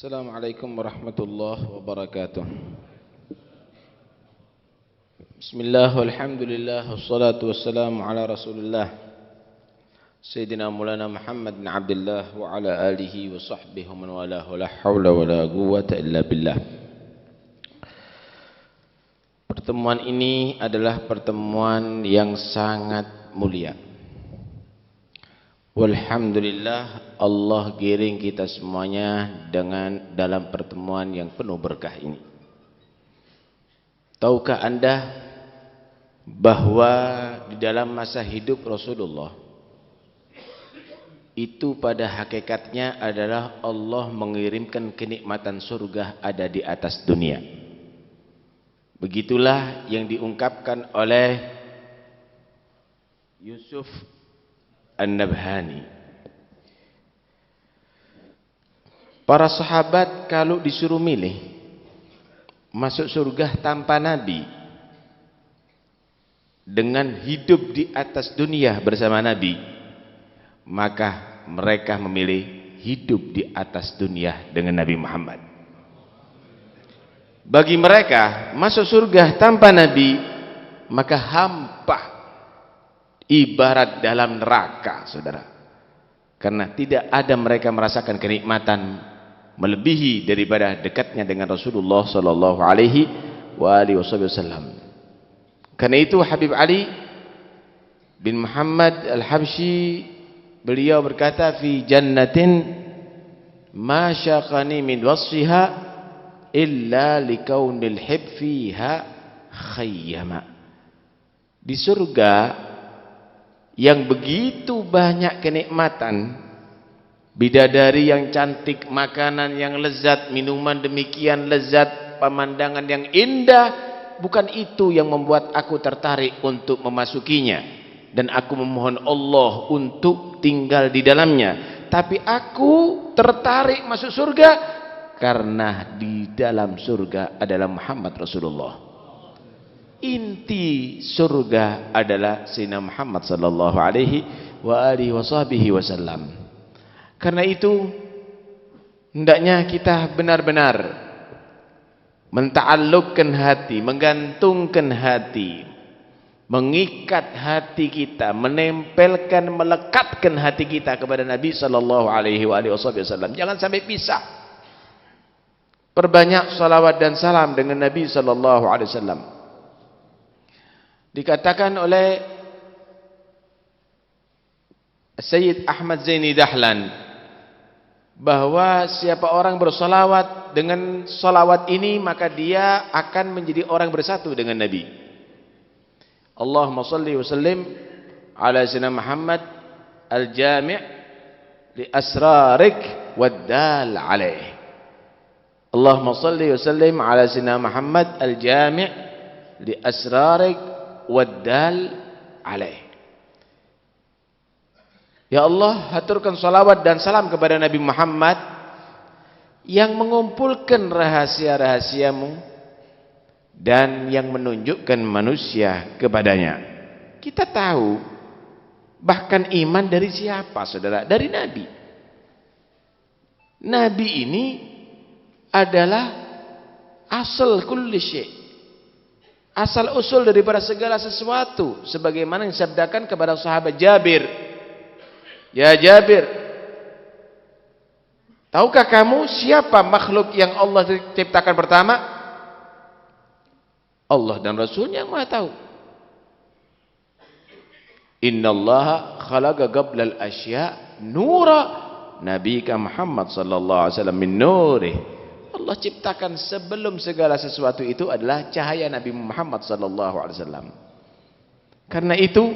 Assalamualaikum warahmatullahi wabarakatuh. Bismillah walhamdulillah wassalatu wassalamu ala rasulillah Sayyidina Maulana Muhammad bin Abdullah wa ala alihi wa sahbihi wa man walahu la hawla wa la quwwata illa billah. Pertemuan ini adalah pertemuan yang sangat mulia. Walhamdulillah, Allah giring kita semuanya dalam pertemuan yang penuh berkah ini. Tahukah Anda bahwa di dalam masa hidup Rasulullah itu pada hakikatnya adalah Allah mengirimkan kenikmatan surga ada di atas dunia. Begitulah yang diungkapkan oleh Yusuf An-Nabhani. Para sahabat kalau disuruh milih masuk surga tanpa Nabi dengan hidup di atas dunia bersama Nabi, maka mereka memilih hidup di atas dunia dengan Nabi Muhammad. Bagi mereka masuk surga tanpa Nabi, maka hampa, ibarat dalam neraka, saudara. Karena tidak ada mereka merasakan kenikmatan melebihi daripada dekatnya dengan Rasulullah sallallahu alaihi wasallam. Karena itu Habib Ali bin Muhammad Al-Habsyi beliau berkata, fi jannatin ma syaqani min wasfiha illa likaunil hib fiha khayyama. Di surga yang begitu banyak kenikmatan, bidadari yang cantik, makanan yang lezat, minuman demikian lezat, pemandangan yang indah, bukan itu yang membuat aku tertarik untuk memasukinya dan aku memohon Allah untuk tinggal di dalamnya, tapi aku tertarik masuk surga karena di dalam surga adalah Muhammad Rasulullah. Inti surga adalah Sayyidina Muhammad sallallahu alaihi wasallam. Karena itu hendaknya kita benar-benar menta'alluqkan hati, menggantungkan hati, mengikat hati kita, menempelkan, melekatkan hati kita kepada Nabi sallallahu alaihi wasallam. Jangan sampai pisah. Perbanyak salawat dan salam dengan Nabi sallallahu alaihi wasallam. Dikatakan oleh Sayyid Ahmad Zaini Dahlan bahwa siapa orang bersolawat dengan solawat ini maka dia akan menjadi orang bersatu dengan Nabi. Allahumma salli wa sallim ala sayyidina Muhammad al-jami' li asrarik wad-dal alaih. Allahumma salli wa sallim ala sayyidina Muhammad al-jami' li asrarik waddal alaih. Ya Allah, haturkan salawat dan salam kepada Nabi Muhammad yang mengumpulkan rahasia-rahasiamu dan yang menunjukkan manusia kepadanya. Kita tahu bahkan iman dari siapa, saudara? Dari Nabi. Nabi ini adalah asal kulli syai', asal usul daripada segala sesuatu, sebagaimana yang disabdakan kepada sahabat Jabir, ya Jabir, tahukah kamu siapa makhluk yang Allah ciptakan pertama? Allah dan Rasulnya yang Maha tahu. Innallaha khalaqa qablal asya nura nabiyika Muhammad sallallahu alaihi wasallam min nurih. Allah ciptakan sebelum segala sesuatu itu adalah cahaya Nabi Muhammad sallallahu alaihi wasallam. Karena itu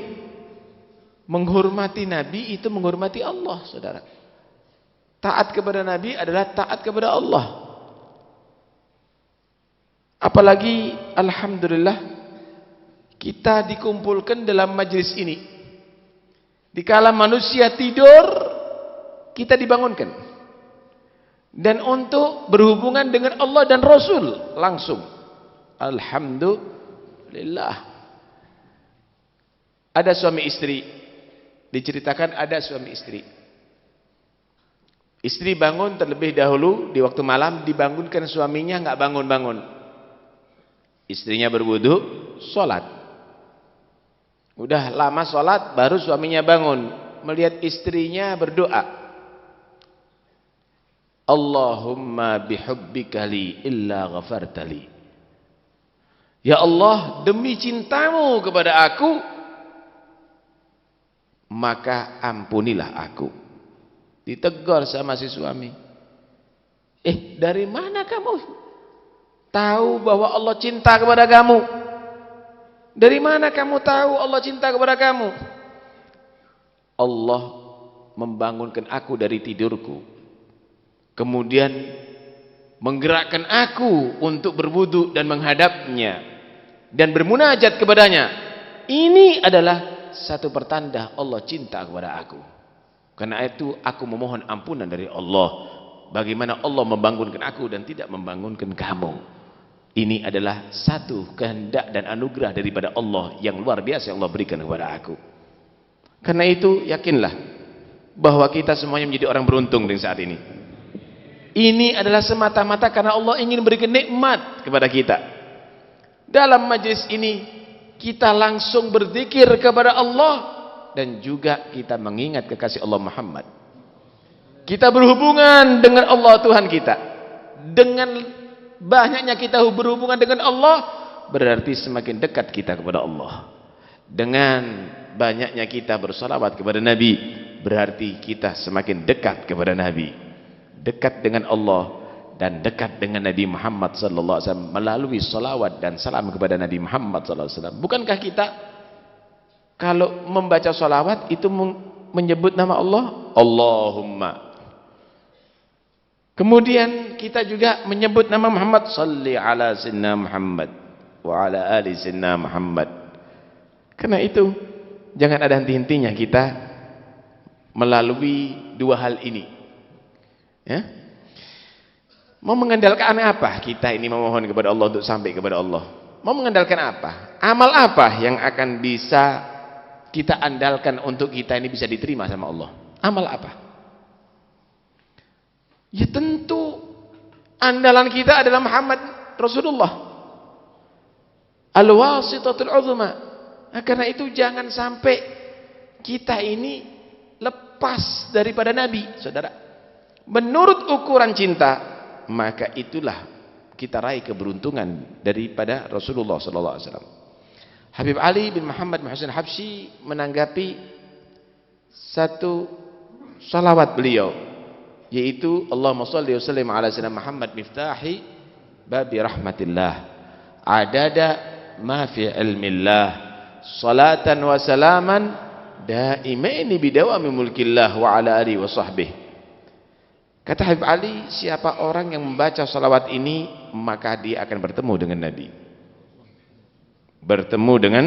menghormati Nabi itu menghormati Allah, saudara. Taat kepada Nabi adalah taat kepada Allah. Apalagi alhamdulillah kita dikumpulkan dalam majlis ini. Dikala manusia tidur, kita dibangunkan. Dan untuk berhubungan dengan Allah dan Rasul langsung. Alhamdulillah. Ada suami istri, diceritakan ada suami istri. Istri bangun terlebih dahulu di waktu malam, dibangunkan suaminya nggak bangun-bangun. Istrinya berwudu, sholat. Udah lama sholat, baru suaminya bangun, melihat istrinya berdoa, Allahumma bihubbika li illa ghafartali. Ya Allah, demi cintamu kepada aku, maka ampunilah aku. Ditegur sama si suami. Dari mana kamu tahu bahwa Allah cinta kepada kamu? Dari mana kamu tahu Allah cinta kepada kamu? Allah membangunkan aku dari tidurku, kemudian menggerakkan aku untuk berwudu dan menghadapnya dan bermunajat kepadanya. Ini adalah satu pertanda Allah cinta kepada aku. Karena itu aku memohon ampunan dari Allah. Bagaimana Allah membangunkan aku dan tidak membangunkan kamu. Ini adalah satu kehendak dan anugerah daripada Allah yang luar biasa yang Allah berikan kepada aku. Karena itu yakinlah bahwa kita semuanya menjadi orang beruntung di saat ini. Ini adalah semata-mata karena Allah ingin memberikan nikmat kepada kita. Dalam majlis ini kita langsung berzikir kepada Allah dan juga kita mengingat kekasih Allah Muhammad. Kita berhubungan dengan Allah Tuhan kita. Dengan banyaknya kita berhubungan dengan Allah, berarti semakin dekat kita kepada Allah. Dengan banyaknya kita bersalawat kepada Nabi, berarti kita semakin dekat kepada Nabi. Dekat dengan Allah dan dekat dengan Nabi Muhammad sallallahu alaihi wasallam melalui salawat dan salam kepada Nabi Muhammad sallallahu alaihi wasallam. Bukankah kita kalau membaca salawat itu menyebut nama Allah? Allahumma. Kemudian kita juga menyebut nama Muhammad, salli ala sayyidina Muhammad wa ala ali sayyidina Muhammad. Karena itu jangan ada henti-hentinya kita melalui dua hal ini. Ya. Mau mengandalkan apa kita ini memohon kepada Allah untuk sampai kepada Allah? Mau mengandalkan apa? Amal apa yang akan bisa kita andalkan untuk kita ini bisa diterima sama Allah? Amal apa? Ya tentu andalan kita adalah Muhammad Rasulullah, al-wasitatul uzma. Karena itu jangan sampai kita ini lepas daripada Nabi, saudara. Menurut ukuran cinta, maka itulah kita raih keberuntungan daripada Rasulullah sallallahu alaihi wasallam. Habib Ali bin Muhammad bin Husain Habsyi menanggapi satu salawat beliau, yaitu Allahumma shalli wa sallim ala sayyidina Muhammad miftahi babi rahmatillah adada ma fi ilmillah salatan wa salaman daimaini bidawami mulkillah wa ala alihi wa sahbihi. Kata Habib Ali, siapa orang yang membaca salawat ini maka dia akan bertemu dengan Nabi. Bertemu dengan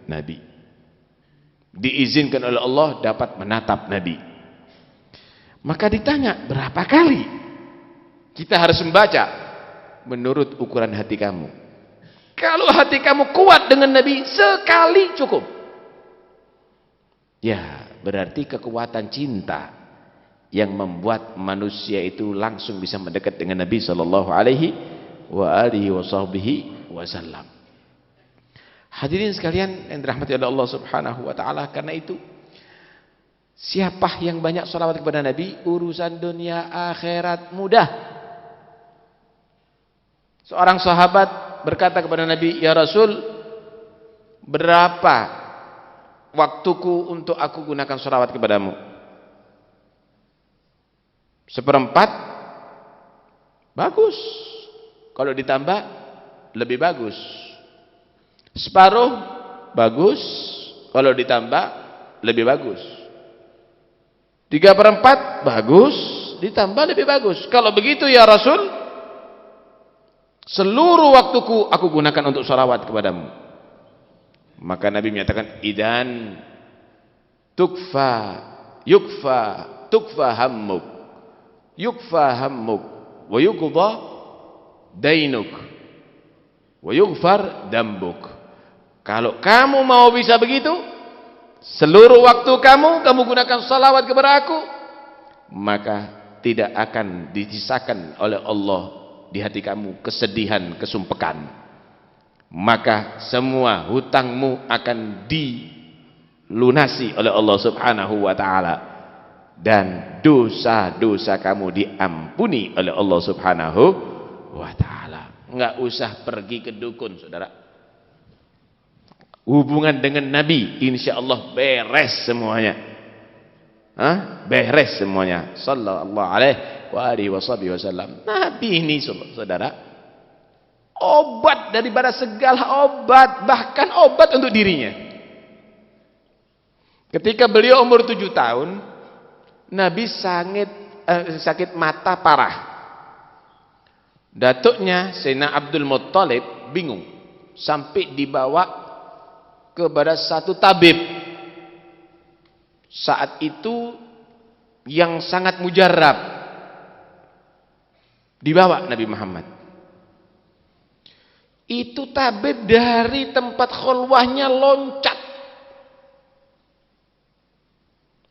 Nabi. Diizinkan oleh Allah dapat menatap Nabi. Maka ditanya, berapa kali kita harus membaca? Menurut ukuran hati kamu. Kalau hati kamu kuat dengan Nabi, sekali cukup. Ya, berarti kekuatan cinta yang membuat manusia itu langsung bisa mendekat dengan Nabi sallallahu alaihi wasallam. Hadirin sekalian yang dirahmati oleh Allah Subhanahu wa taala, karena itu siapa yang banyak sholawat kepada Nabi, urusan dunia akhirat mudah. Seorang sahabat berkata kepada Nabi, "Ya Rasul, berapa waktuku untuk aku gunakan sholawat kepadamu?" 1/4 bagus. Kalau ditambah lebih bagus. 1/2 bagus. Kalau ditambah lebih bagus. 3/4 bagus. Ditambah lebih bagus. Kalau begitu ya Rasul, seluruh waktuku aku gunakan untuk sholawat kepadamu. Maka Nabi menyatakan, idan tukfa hammuk, yukfa hammuk, wa yuqda dainuk, wa yughfar dambuk. Kalau kamu mau bisa begitu, seluruh waktu kamu gunakan salawat kepada aku, maka tidak akan disisakan oleh Allah di hati kamu kesedihan, kesumpekan. Maka semua hutangmu akan dilunasi oleh Allah Subhanahu wa taala, dan dosa-dosa kamu diampuni oleh Allah Subhanahu wa taala. Enggak usah pergi ke dukun, saudara. Hubungan dengan Nabi insyaallah beres semuanya. Beres semuanya. Sallallahu alaihi wasallam. Nabi ini, saudara, obat daripada segala obat, bahkan obat untuk dirinya. Ketika beliau umur 7 tahun, Nabi sakit mata parah. Datuknya Sayyidina Abdul Muttalib bingung, sampai dibawa kepada satu tabib. Saat itu yang sangat mujarab, dibawa Nabi Muhammad. Itu tabib dari tempat khulwahnya loncat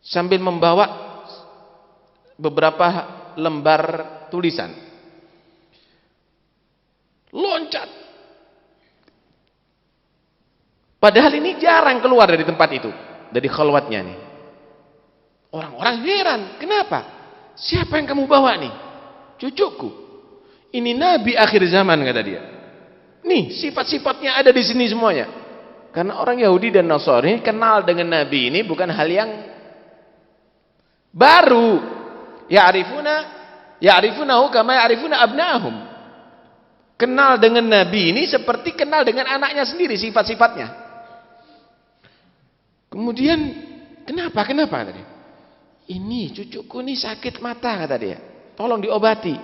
sambil membawa beberapa lembar tulisan. Loncat. Padahal ini jarang keluar dari tempat itu, dari khulwatnya nih. Orang-orang heran, kenapa? Siapa yang kamu bawa nih? Cucuku. Ini Nabi akhir zaman, kata dia. Nih, sifat-sifatnya ada di sini semuanya. Karena orang Yahudi dan Nasrani kenal dengan Nabi ini bukan hal yang baru. Ya'rifunahu kama ya'rifuna abna'ahum. Kenal dengan Nabi ini seperti kenal dengan anaknya sendiri, sifat-sifatnya. Kemudian, kenapa tadi? Ini cucuku nih sakit mata, kata dia. Tolong diobati.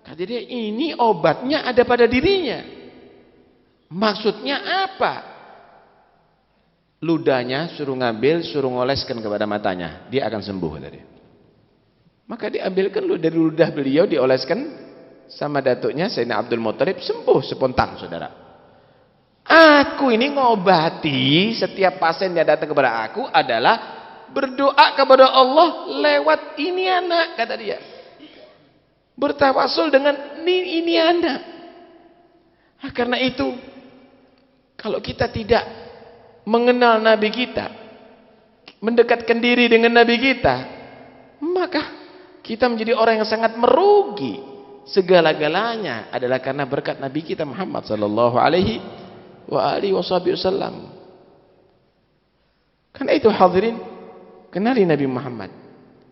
Kata dia, ini obatnya ada pada dirinya. Maksudnya apa? Ludahnya suruh ngambil, suruh ngoleskan kepada matanya. Dia akan sembuh, kata dia. Maka diambilkan dari ludah beliau, dioleskan sama datuknya Sayyidina Abdul Muttalib, sembuh spontan, saudara. Aku ini ngobati setiap pasien yang datang kepada aku adalah berdoa kepada Allah lewat ini anak, kata dia. Bertawasul dengan ini anak. Karena itu, kalau kita tidak mengenal Nabi kita, mendekatkan diri dengan Nabi kita, maka kita menjadi orang yang sangat merugi. Segala-galanya adalah karena berkat Nabi kita Muhammad sallallahu alaihi wasallam. Karena itu hadirin, kenali Nabi Muhammad,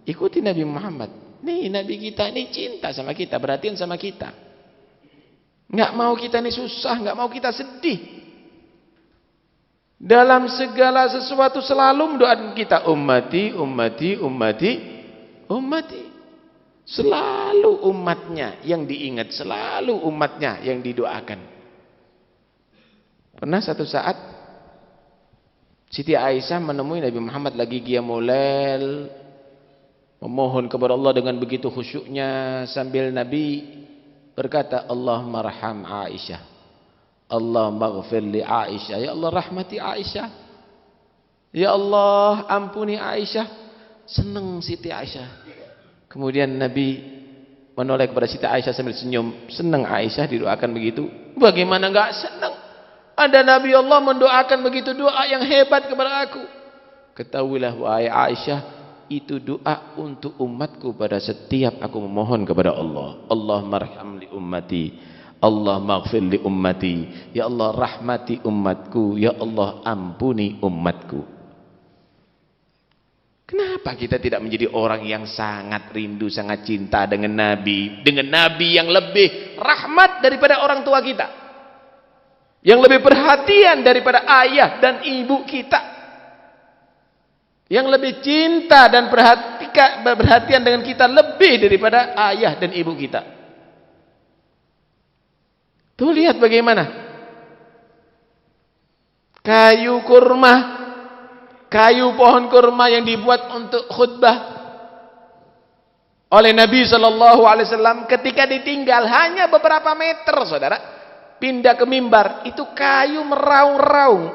ikuti Nabi Muhammad. Nih Nabi kita ini cinta sama kita, perhatian sama kita. Nggak mau kita ini susah, nggak mau kita sedih. Dalam segala sesuatu selalu mendoakan kita, ummati, ummati, ummati, ummati. Selalu umatnya yang diingat, selalu umatnya yang didoakan. Pernah satu saat Siti Aisyah menemui Nabi Muhammad lagi qiyamul lail, memohon kepada Allah dengan begitu khusyuknya, sambil Nabi berkata, Allahumma arham Aisyah, Allahumma ighfir li Aisyah, ya Allah rahmati Aisyah, ya Allah ampuni Aisyah. Senang Siti Aisyah. Kemudian Nabi menoleh kepada Siti Aisyah sambil senyum. Senang Aisyah didoakan begitu? Bagaimana enggak senang? Ada Nabi Allah mendoakan begitu doa yang hebat kepada aku. Ketahuilah wahai Aisyah, itu doa untuk umatku pada setiap aku memohon kepada Allah. Allahumma arham li ummati, Allahumma ighfir li ummati, ya Allah rahmati umatku, ya Allah ampuni umatku. Kenapa kita tidak menjadi orang yang sangat rindu, sangat cinta dengan Nabi, dengan Nabi yang lebih rahmat daripada orang tua kita, yang lebih perhatian daripada ayah dan ibu kita, yang lebih cinta dan perhatian dengan kita lebih daripada ayah dan ibu kita. Tuh lihat bagaimana kayu kurma, kayu pohon kurma yang dibuat untuk khutbah oleh Nabi sallallahu alaihi wasallam, ketika ditinggal hanya beberapa meter, saudara, pindah ke mimbar, itu kayu meraung-raung,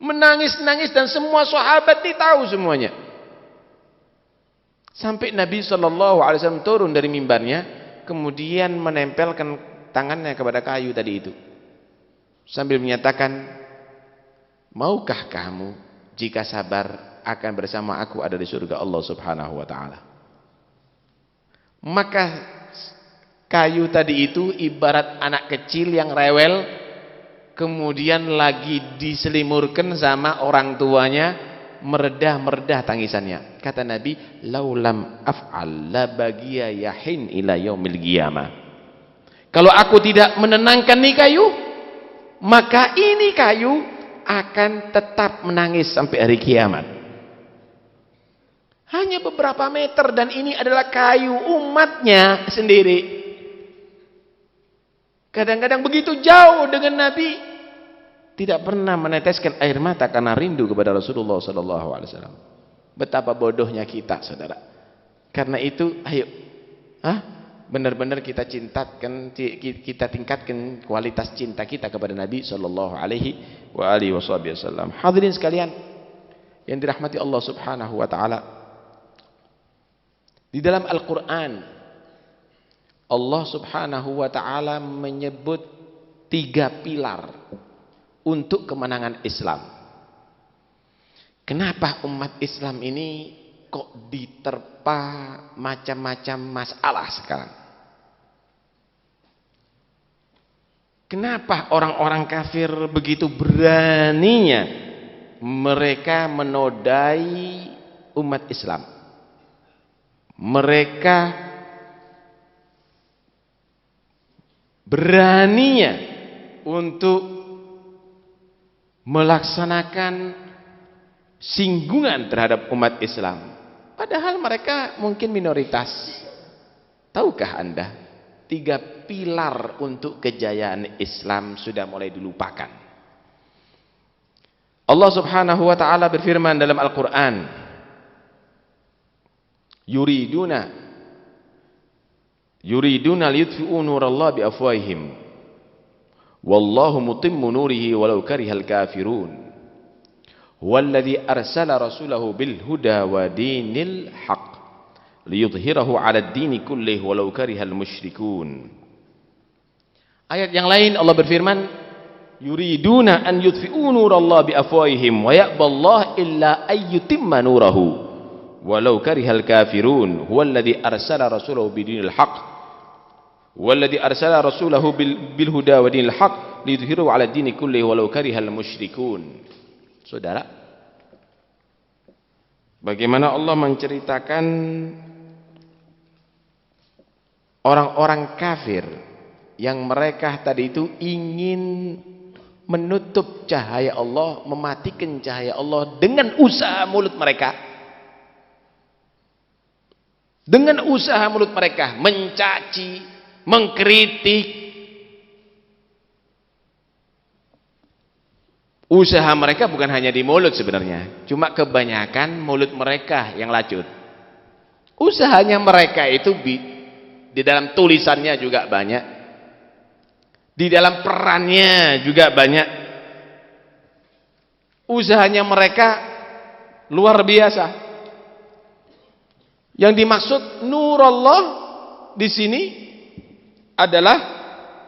menangis-nangis, dan semua sahabat ini tahu semuanya. Sampai Nabi SAW turun dari mimbarnya, kemudian menempelkan tangannya kepada kayu tadi itu, sambil menyatakan, maukah kamu jika sabar akan bersama aku ada di surga Allah Subhanahu wa ta'ala? Maka kayu tadi itu ibarat anak kecil yang rewel, kemudian lagi diselimurkan sama orang tuanya, meredah-meredah tangisannya. Kata Nabi, laulam af'al la bagiya yahin ila yaumil qiyamah. Kalau aku tidak menenangkan nih kayu, maka ini kayu akan tetap menangis sampai hari kiamat. Hanya beberapa meter, dan ini adalah kayu umatnya sendiri. Kadang-kadang begitu jauh dengan Nabi, tidak pernah meneteskan air mata karena rindu kepada Rasulullah SAW. Betapa bodohnya kita, saudara. Karena itu, ayo, benar-benar kita tingkatkan kualitas cinta kita kepada Nabi SAW. Hadirin sekalian yang dirahmati Allah Subhanahu wa ta'ala, di dalam Al-Quran Allah Subhanahu wa ta'ala menyebut 3 pilar untuk kemenangan Islam. Kenapa umat Islam ini kok diterpa macam-macam masalah sekarang? Kenapa orang-orang kafir begitu beraninya mereka menodai umat Islam? Mereka beraninya untuk melaksanakan singgungan terhadap umat Islam, padahal mereka mungkin minoritas. Tahukah Anda, 3 pilar untuk kejayaan Islam sudah mulai dilupakan. Allah Subhanahu wa ta'ala berfirman dalam Al-Quran, yuriduna liyutfi'u nurallahi biafwahihim wallahu mutimmu nurihi walau karihal kafirun huwallazi arsala rasulahu bil huda wa dinil haq liyudhhirahu 'alad dini kullih walau karihal musyrikun. Ayat yang lain Allah berfirman, yuriduna an yudfi'u nurallahi biafwahihim wa ya'ballahu illa ayyutimma nurahu walau karihal kafirun huwallazi arsala rasulahu bidinil haq والذي أرسل رسوله بالهدى ودين الحق ليظهره على الدين كله ولو كره المشركون. Saudara, bagaimana Allah menceritakan orang-orang kafir yang mereka tadi itu ingin menutup cahaya Allah, mematikan cahaya Allah dengan usaha mulut mereka. Dengan usaha mulut mereka mencaci, mengkritik. Usaha mereka bukan hanya di mulut sebenarnya, cuma kebanyakan mulut mereka yang lacut. Usahanya mereka itu di dalam tulisannya juga banyak, di dalam perannya juga banyak. Usahanya mereka luar biasa. Yang dimaksud nurullah di sini adalah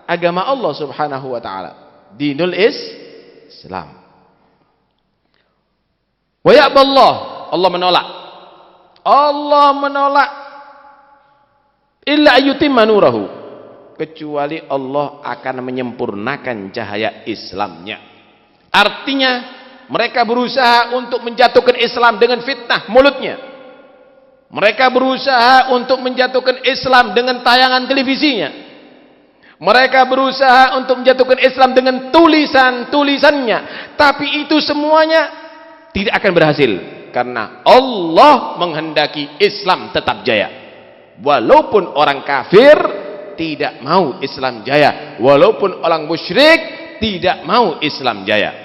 agama Allah Subhanahu wa ta'ala, dinul Islam. Wa ya'ballah, Allah menolak. Allah menolak illa ayyutimma nurahu, kecuali Allah akan menyempurnakan cahaya Islamnya. Artinya mereka berusaha untuk menjatuhkan Islam dengan fitnah mulutnya. Mereka berusaha untuk menjatuhkan Islam dengan tayangan televisinya. Mereka berusaha untuk menjatuhkan Islam dengan tulisan-tulisannya. Tapi itu semuanya tidak akan berhasil, karena Allah menghendaki Islam tetap jaya. Walaupun orang kafir tidak mau Islam jaya, walaupun orang musyrik tidak mau Islam jaya.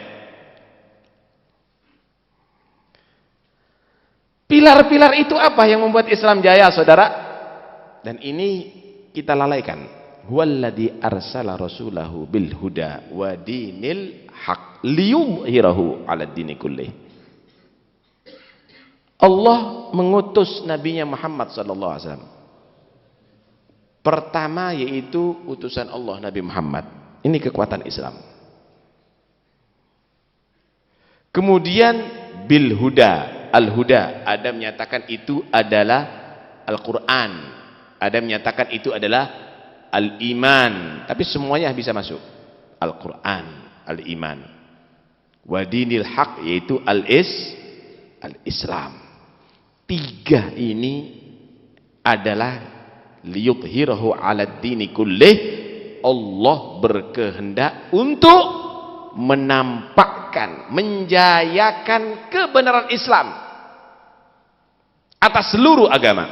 Pilar-pilar itu apa yang membuat Islam jaya, saudara? Dan ini kita lalaikan. Huwallazi arsala rasulahu bil huda wa dinil haq liyudhhirahu 'alad dini kullih. Allah mengutus Nabinya Muhammad sallallahu alaihi wasallam. Pertama yaitu utusan Allah Nabi Muhammad. Ini kekuatan Islam. Kemudian bil huda, al-huda, ada menyatakan itu adalah Al-Qur'an. Ada menyatakan itu adalah al-iman, tapi semuanya bisa masuk. Al-Qur'an, al-iman. Wa dinil haq, yaitu al-Islam. Tiga ini adalah liyudhhirahu 'ala dini kullih. Allah berkehendak untuk menampakkan, menjayakan kebenaran Islam atas seluruh agama.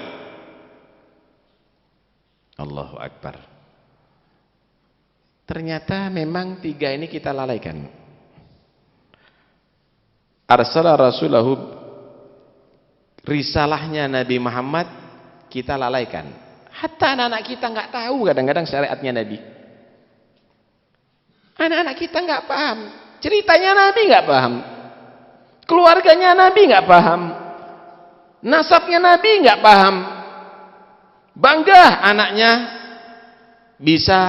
Allahu Akbar. Ternyata memang tiga ini kita lalaikan. Arsala rasulahu, risalahnya Nabi Muhammad kita lalaikan. Hatta anak-anak kita nggak tahu kadang-kadang syariatnya Nabi. Anak-anak kita nggak paham, ceritanya Nabi nggak paham, keluarganya Nabi nggak paham, nasabnya Nabi nggak paham. Bangga anaknya bisa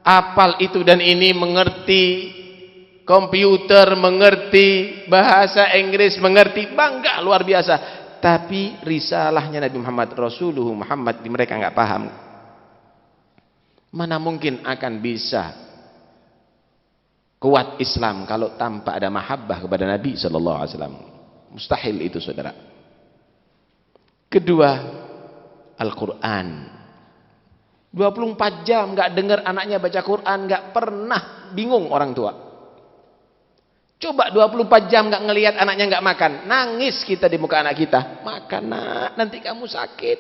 apal itu dan ini, mengerti komputer, mengerti bahasa Inggris, mengerti, bangga luar biasa. Tapi risalahnya Nabi Muhammad, Rasuluhu Muhammad, di mereka nggak paham. Mana mungkin akan bisa kuat Islam kalau tanpa ada mahabbah kepada Nabi sallallahu alaihi wasallam? Mustahil itu, saudara. Kedua, Al-Quran. 24 jam nggak dengar anaknya baca Quran, nggak pernah bingung orang tua. Coba 24 jam nggak ngelihat anaknya nggak makan, nangis kita di muka anak kita. Makan nak, nanti kamu sakit.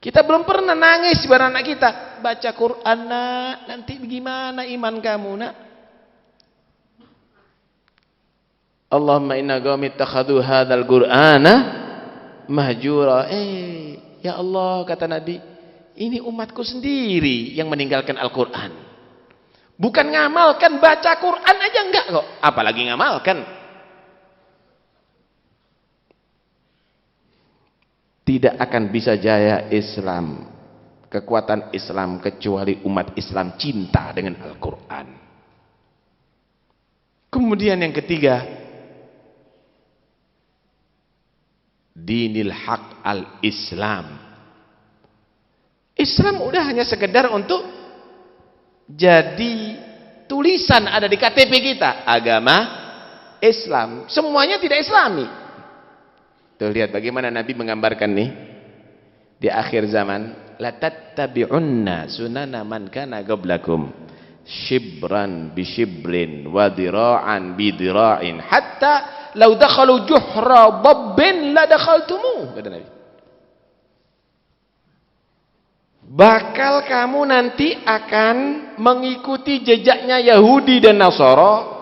Kita belum pernah nangis bareng anak kita. Baca Quran nak, nanti bagaimana iman kamu nak? Allahumma inna qaumi ittakhadhu hadzal qur'ana mahjura. Ya Allah, kata Nabi, ini umatku sendiri yang meninggalkan Al-Quran. Bukan ngamalkan, baca Quran aja enggak kok, apalagi ngamalkan. Tidak akan bisa jaya Islam, kekuatan Islam, kecuali umat Islam cinta dengan Al-Quran. Kemudian yang ketiga, dinil haq al-Islam. Islam udah hanya sekedar untuk jadi tulisan ada di KTP kita, agama Islam. Semuanya tidak Islami. Tuh, lihat bagaimana Nabi menggambarkan nih di akhir zaman, la tattabi'unna sunana man kana qablakum shibran bi shibrin wa dira'an bi dira'in hatta law dakhalu juhra dabbin la dakhaltumu, kata Nabi. Bakal kamu nanti akan mengikuti jejaknya Yahudi dan Nasara.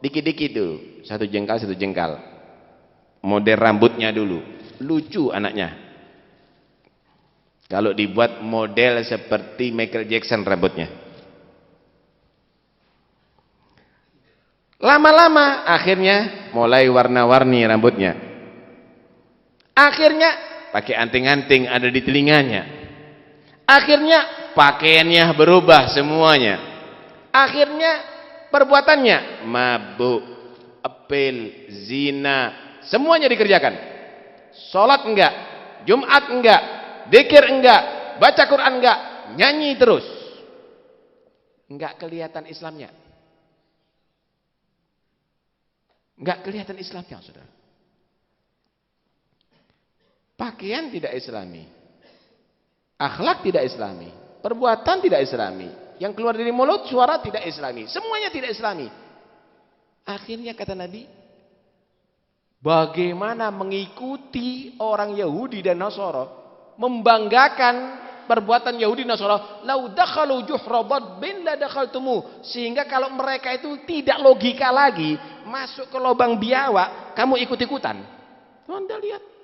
Dikit-dikit tuh, satu jengkal. Model rambutnya dulu, lucu anaknya. Kalau dibuat model seperti Michael Jackson rambutnya. Lama-lama akhirnya mulai warna-warni rambutnya. Akhirnya pakai anting-anting ada di telinganya. Akhirnya pakaiannya berubah semuanya. Akhirnya perbuatannya mabuk, apel, zina, semuanya dikerjakan. Salat enggak, Jumat enggak, zikir enggak, baca Quran enggak, nyanyi terus. Enggak kelihatan Islamnya. Enggak kelihatan Islamnya, saudara. Pakaian tidak Islami. Akhlak tidak Islami, perbuatan tidak Islami, yang keluar dari mulut suara tidak Islami, semuanya tidak Islami. Akhirnya kata Nabi, bagaimana mengikuti orang Yahudi dan Nasara, membanggakan perbuatan Yahudi dan Nasara, lau dakhalu juhra dabbin la dakhaltumu, sehingga kalau mereka itu tidak logika lagi, masuk ke lubang biawak, kamu ikut-ikutan. Anda lihat,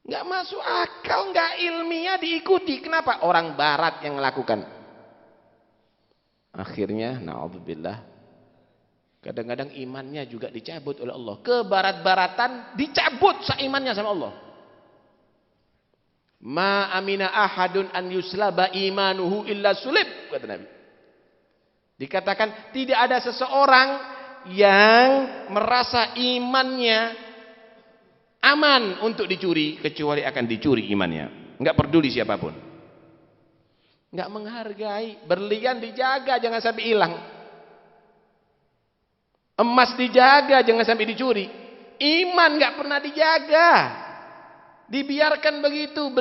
nggak masuk akal, nggak ilmiah diikuti. Kenapa? Orang barat yang melakukan. Akhirnya, na'udzubillah, Kadang-kadang imannya juga dicabut oleh Allah. Kebarat-baratan dicabut seimannya sama Allah. Ma amina ahadun an yuslaba imanuhu illa sulib, kata Nabi. Dikatakan tidak ada seseorang yang merasa imannya aman untuk dicuri kecuali akan dicuri imannya. Enggak peduli siapapun. Enggak menghargai. Berlian dijaga jangan sampai hilang. Emas dijaga jangan sampai dicuri. Iman enggak pernah dijaga. Dibiarkan begitu,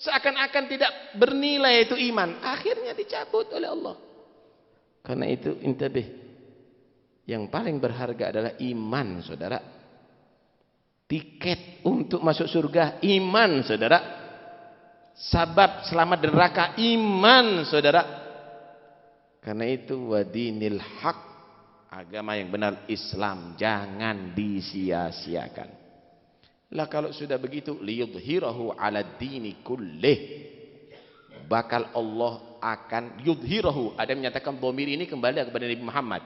seakan-akan tidak bernilai itu iman. Akhirnya dicabut oleh Allah. Karena itu intabih. Yang paling berharga adalah iman, saudara. Tiket untuk masuk surga iman, saudara. Sabab selamat dari neraka iman, saudara. Karena itu wadinil haq, agama yang benar Islam jangan disia-siakan. Lah kalau sudah begitu liyudhirahu 'ala dini kullih, bakal Allah akan yudhirahu. Ada yang menyatakan dhamir ini kembali kepada Nabi Muhammad.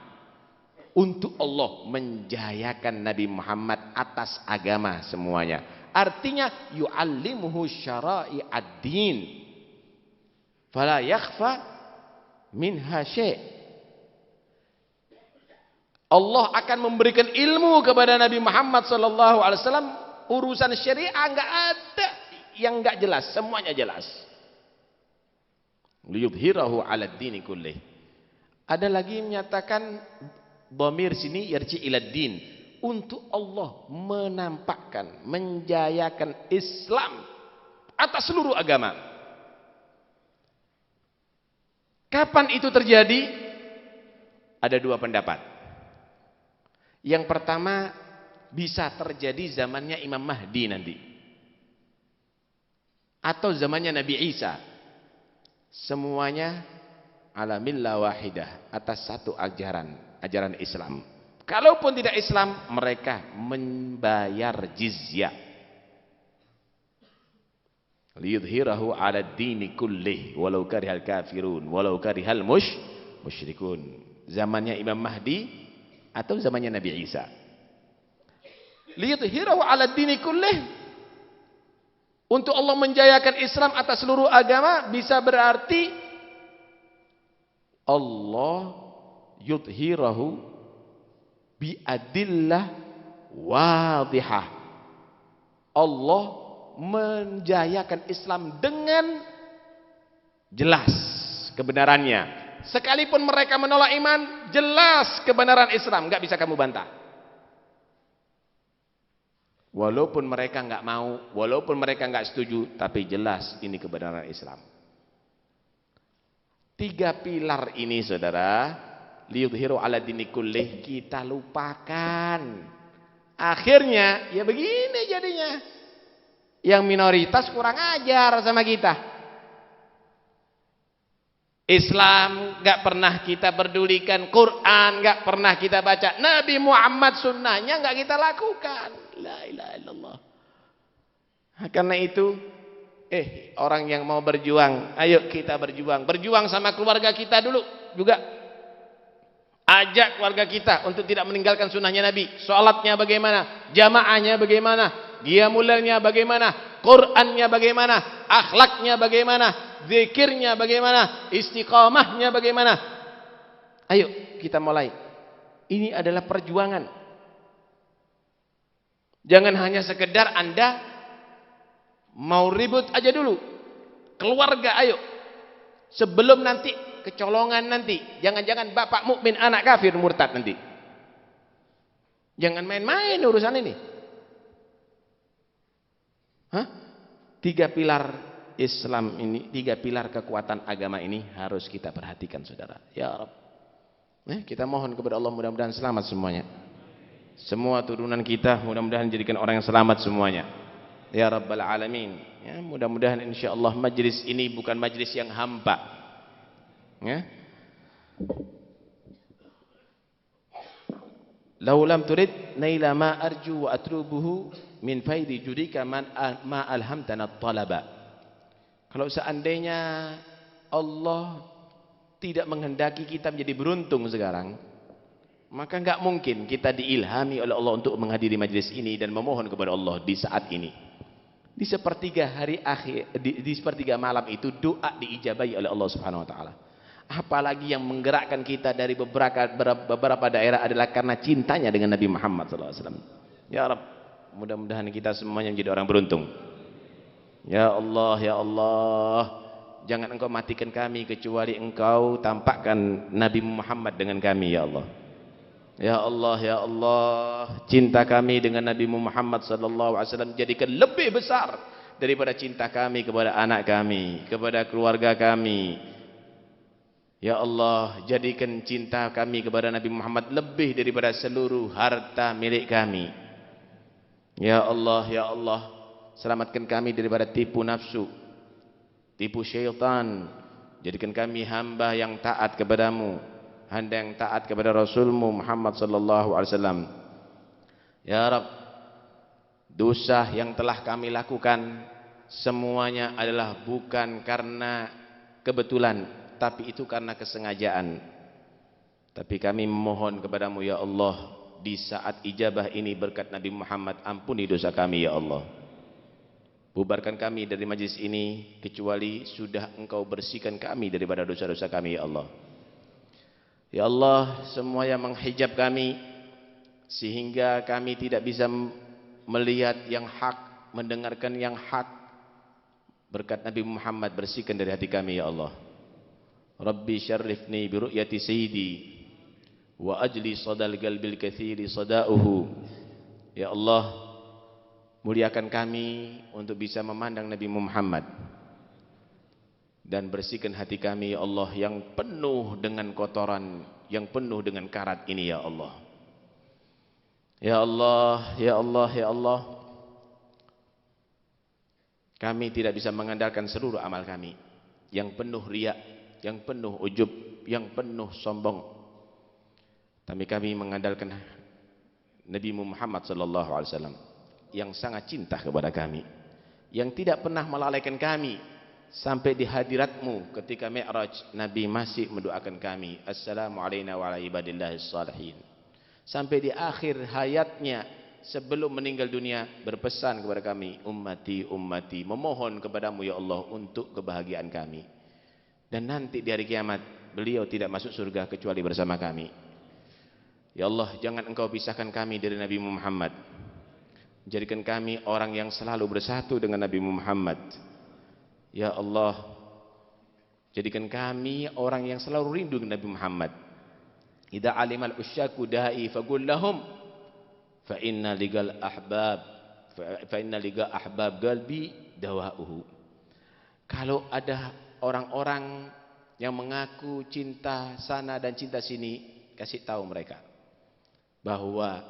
Untuk Allah menjayakan Nabi Muhammad atas agama semuanya. Artinya yu'allimuhu syara'i'ad din fala yakhfa minha syai'. Allah akan memberikan ilmu kepada Nabi Muhammad sallallahu alaihi wasallam. Urusan syariah enggak ada yang enggak jelas, semuanya jelas. Liyudhirahu 'ala dini kullih. Ada lagi menyatakan dhamir sini yarji ila din, untuk Allah menampakkan, menjayakan Islam atas seluruh agama. Kapan itu terjadi? Ada dua pendapat. Yang pertama, bisa terjadi zamannya Imam Mahdi nanti, atau zamannya Nabi Isa. Semuanya ala millah wahidah, atas satu ajaran Islam. Kalaupun tidak Islam, mereka membayar jizyah. Liyudhirahu 'ala dini kullih walau karihal kafirun walau karihal musyrikun. Zamannya Imam Mahdi atau zamannya Nabi Isa. Liyudhirahu 'ala dini kullih, untuk Allah menjayakan Islam atas seluruh agama, bisa berarti Allah yudhirahu biadillah wadihah. Allah menjayakan Islam dengan jelas kebenarannya. Sekalipun mereka menolak iman, jelas kebenaran Islam, enggak bisa kamu bantah. Walaupun mereka enggak mau, walaupun mereka enggak setuju, tapi jelas ini kebenaran Islam. Tiga pilar ini, saudara, liyudhiru 'ala dini kullih, kita lupakan. Akhirnya ya begini jadinya. Yang minoritas kurang ajar sama kita. Islam gak pernah kita pedulikan, Quran gak pernah kita baca, Nabi Muhammad sunnahnya gak kita lakukan. La ilaha illallah. Karena itu orang yang mau berjuang, ayo kita berjuang. Berjuang sama keluarga kita dulu juga. Ajak keluarga kita untuk tidak meninggalkan sunnahnya Nabi. Sholatnya bagaimana, jamaahnya bagaimana, qiyamulailnya bagaimana, Qurannya bagaimana, akhlaknya bagaimana, zikirnya bagaimana, istiqamahnya bagaimana. Ayo kita mulai. Ini adalah perjuangan. Jangan hanya sekedar Anda mau ribut aja dulu. Keluarga ayo. Sebelum nanti kecolongan nanti. Jangan-jangan bapak mukmin anak kafir murtad nanti. Jangan main-main urusan ini. Hah? Tiga pilar Islam ini, tiga pilar kekuatan agama ini harus kita perhatikan, saudara. Ya Rabb. Kita mohon kepada Allah mudah-mudahan selamat semuanya. Semua turunan kita mudah-mudahan jadikan orang yang selamat semuanya. Ya Rabbal Alamin. Ya, mudah-mudahan insyaallah majlis ini bukan majlis yang hampa. Ya. Lau lam turid naila ma arju wa atlubuhu min faidi judika ma alhamtana talaba. Kalau seandainya Allah tidak menghendaki kita menjadi beruntung sekarang, Maka enggak mungkin kita diilhami oleh Allah untuk menghadiri majlis ini dan memohon kepada Allah di saat ini. Di sepertiga hari akhir, di sepertiga malam itu doa diijabahi oleh Allah Subhanahu wa taala. Apalagi yang menggerakkan kita dari beberapa daerah adalah karena cintanya dengan Nabi Muhammad SAW. Ya Rabb, mudah-mudahan kita semuanya menjadi orang beruntung. Ya Allah, ya Allah, jangan Engkau matikan kami kecuali Engkau tampakkan Nabi Muhammad dengan kami, ya Allah. Ya Allah, ya Allah, cinta kami dengan Nabi Muhammad SAW jadikan lebih besar daripada cinta kami kepada anak kami, kepada keluarga kami. Ya Allah, jadikan cinta kami kepada Nabi Muhammad lebih daripada seluruh harta milik kami. Ya Allah, ya Allah, selamatkan kami daripada tipu nafsu, tipu syaitan. Jadikan kami hamba yang taat kepadamu, hamba yang taat kepada Rasulmu Muhammad sallallahu alaihi wasallam. Ya Rabb, dosa yang telah kami lakukan semuanya adalah bukan karena kebetulan, tapi itu karena kesengajaan. Tapi kami memohon kepadamu ya Allah, di saat ijabah ini berkat Nabi Muhammad, ampuni dosa kami ya Allah. Bubarkan kami dari majlis ini kecuali sudah Engkau bersihkan kami daripada dosa-dosa kami ya Allah. Ya Allah, semua yang menghijab kami sehingga kami tidak bisa melihat yang hak, mendengarkan yang hak, berkat Nabi Muhammad bersihkan dari hati kami ya Allah. Rabbi syarrifni bi ru'yati sayyidi wa ajli sadal qalbil katsiri sadauhu. Ya Allah, muliakan kami untuk bisa memandang Nabi Muhammad dan bersihkan hati kami ya Allah yang penuh dengan kotoran, yang penuh dengan karat ini ya Allah. Ya Allah, ya Allah, ya Allah, kami tidak bisa mengandalkan seluruh amal kami yang penuh riya, yang penuh ujub, yang penuh sombong. Tapi kami mengandalkan Nabi Muhammad sallallahu alaihi wasallam yang sangat cinta kepada kami, yang tidak pernah melalaikan kami sampai di hadiratmu ketika Mi'raj. Nabi masih mendoakan kami, assalamu alayna wa ala ibadillahis salihin. Sampai di akhir hayatnya sebelum meninggal dunia berpesan kepada kami, ummati ummati, memohon kepadamu ya Allah untuk kebahagiaan kami. Dan nanti di hari kiamat beliau tidak masuk surga kecuali bersama kami. Ya Allah, jangan Engkau pisahkan kami dari Nabi Muhammad. Jadikan kami orang yang selalu bersatu dengan Nabi Muhammad. Ya Allah, jadikan kami orang yang selalu rindu dengan Nabi Muhammad. Idza alimal usyaku da'i faqul lahum fa inna ligal ahbab qalbi dawa'uhu. Kalau ada orang-orang yang mengaku cinta sana dan cinta sini, kasih tahu mereka bahwa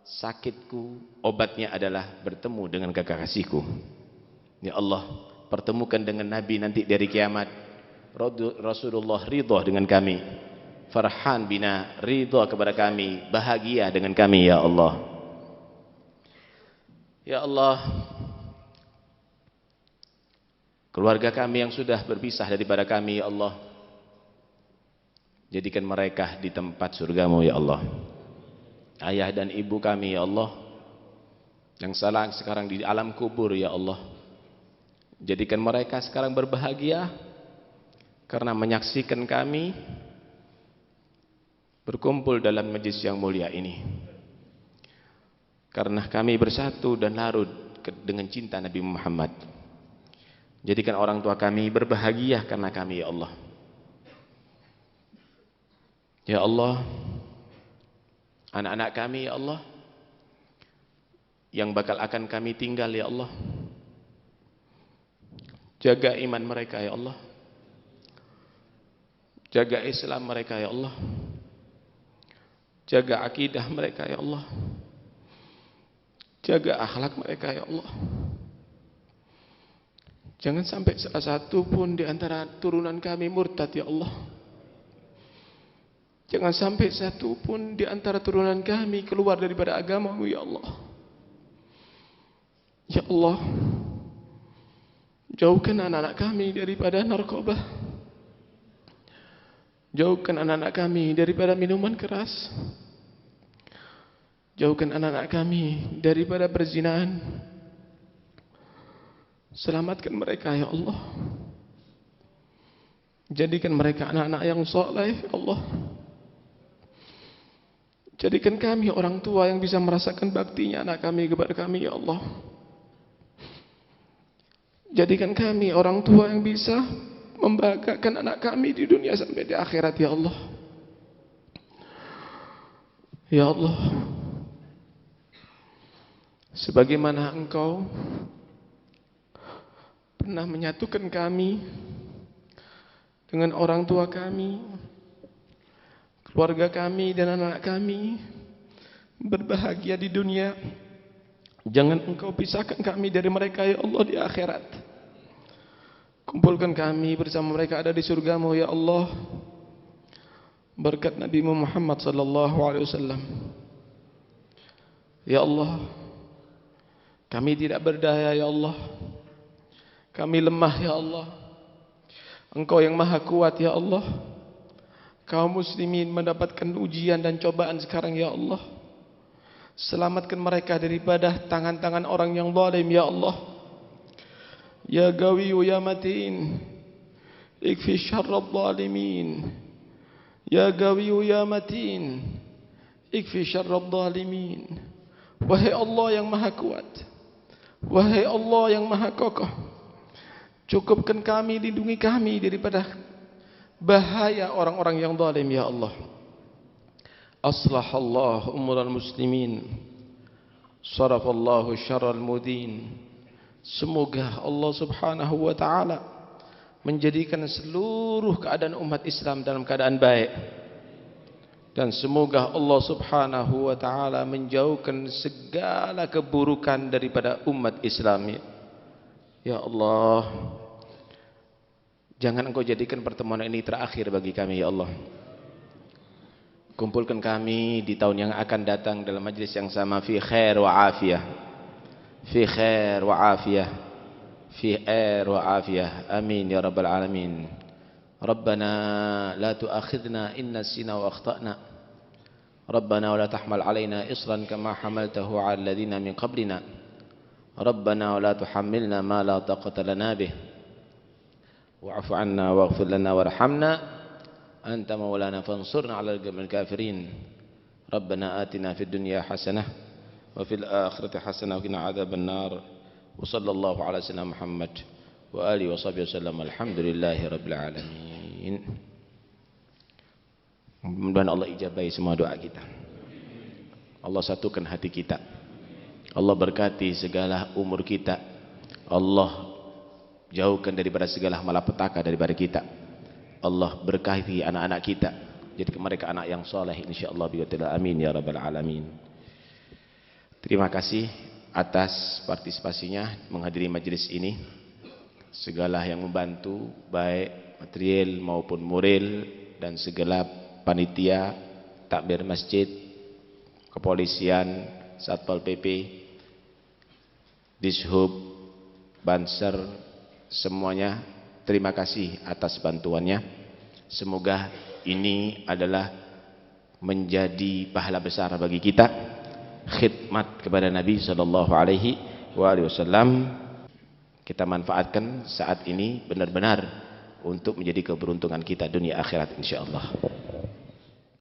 sakitku obatnya adalah bertemu dengan kekasihku. Ya Allah, pertemukan dengan Nabi nanti dari kiamat. Rasulullah ridha dengan kami, farhan bina, ridha kepada kami, bahagia dengan kami ya Allah. Ya Allah, keluarga kami yang sudah berpisah daripada kami ya Allah, jadikan mereka di tempat surgamu ya Allah. Ayah dan ibu kami ya Allah yang salah sekarang di alam kubur ya Allah, jadikan mereka sekarang berbahagia karena menyaksikan kami berkumpul dalam majlis yang mulia ini. Karena kami bersatu dan larut dengan cinta Nabi Muhammad, jadikan orang tua kami berbahagia karena kami ya Allah. Ya Allah, anak-anak kami ya Allah yang bakal akan kami tinggal ya Allah, jaga iman mereka ya Allah, jaga Islam mereka ya Allah, jaga akidah mereka ya Allah, jaga akhlak mereka ya Allah. Jangan sampai salah satu pun di antara turunan kami murtad ya Allah. Jangan sampai satu pun di antara turunan kami keluar daripada agamamu ya Allah. Ya Allah, jauhkan anak-anak kami daripada narkoba, jauhkan anak-anak kami daripada minuman keras, Jauhkan anak-anak kami daripada perzinahan. Selamatkan mereka ya Allah. Jadikan mereka anak-anak yang saleh ya Allah. Jadikan kami orang tua yang bisa merasakan baktinya anak kami kepada kami ya Allah. Jadikan kami orang tua yang bisa membahagiakan anak kami di dunia sampai di akhirat ya Allah. Ya Allah, sebagaimana Engkau pernah menyatukan kami dengan orang tua kami, keluarga kami dan anak kami berbahagia di dunia, jangan Engkau pisahkan kami dari mereka ya Allah di akhirat. Kumpulkan kami bersama mereka ada di surga-Mu ya Allah, berkat Nabi Muhammad sallallahu alaihi wasallam. Ya Allah, kami tidak berdaya ya Allah, kami lemah ya Allah. Engkau yang maha kuat ya Allah. Kaum muslimin mendapatkan ujian dan cobaan sekarang ya Allah. Selamatkan mereka daripada tangan-tangan orang yang zalim ya Allah. Ya Gawiyu ya Matin, ikfi syarrad zalimin. Ya Gawiyu ya Matin, ikfi syarrad zalimin. Wahai Allah yang maha kuat, wahai Allah yang maha kokoh, cukupkan kami, lindungi kami daripada bahaya orang-orang yang zalim ya Allah. Aslahallahu umural muslimin, sarafallahu syarral mudin. Semoga Allah subhanahu wa ta'ala menjadikan seluruh keadaan umat Islam dalam keadaan baik, dan semoga Allah subhanahu wa ta'ala menjauhkan segala keburukan daripada umat Islam. Ya Allah, jangan Engkau jadikan pertemuan ini terakhir bagi kami ya Allah. Kumpulkan kami di tahun yang akan datang dalam majlis yang sama, fi khair wa afiyah, fi khair wa afiyah, fi khair wa afiyah. Amin ya rabbal alamin. Rabbana la tu'akhidna in nasina wa akhtana. Rabbana wa la tahmal alaina isran kama hamaltahu ala alladhina min qablina. Rabbana wa la tuhammilna ma la taqata lana bih. Wa'fu 'anna waghfir lana warhamna anta maulana fansurna 'alal qawmil kafirin. Rabbana atina fid dunya hasanah wa fil akhirati hasanah wa qina 'adzaban nar. Wa sallallahu 'ala sayyidina Muhammad wa alihi wa sahbihi wasallam. Alhamdulillahi rabbil alamin. Mudah-mudahan Allah ijabahi semua doa kita. Allah satukan hati kita. Allah berkati segala umur kita. Allah jauhkan daripada segala malapetaka daripada kita. Allah berkahi anak-anak kita, jadi mereka anak yang soleh insyaallah bi'idznillah. Amin ya rabbal alamin. Terima kasih atas partisipasinya menghadiri majelis ini. Segala yang membantu baik material maupun moral, dan segala panitia, takmir masjid, kepolisian, Satpol PP, Dishub, Banser, semuanya terima kasih atas bantuannya. Semoga ini adalah menjadi pahala besar bagi kita, khidmat kepada Nabi sallallahu alaihi wasallam. Kita manfaatkan saat ini benar-benar untuk menjadi keberuntungan kita dunia akhirat insyaallah.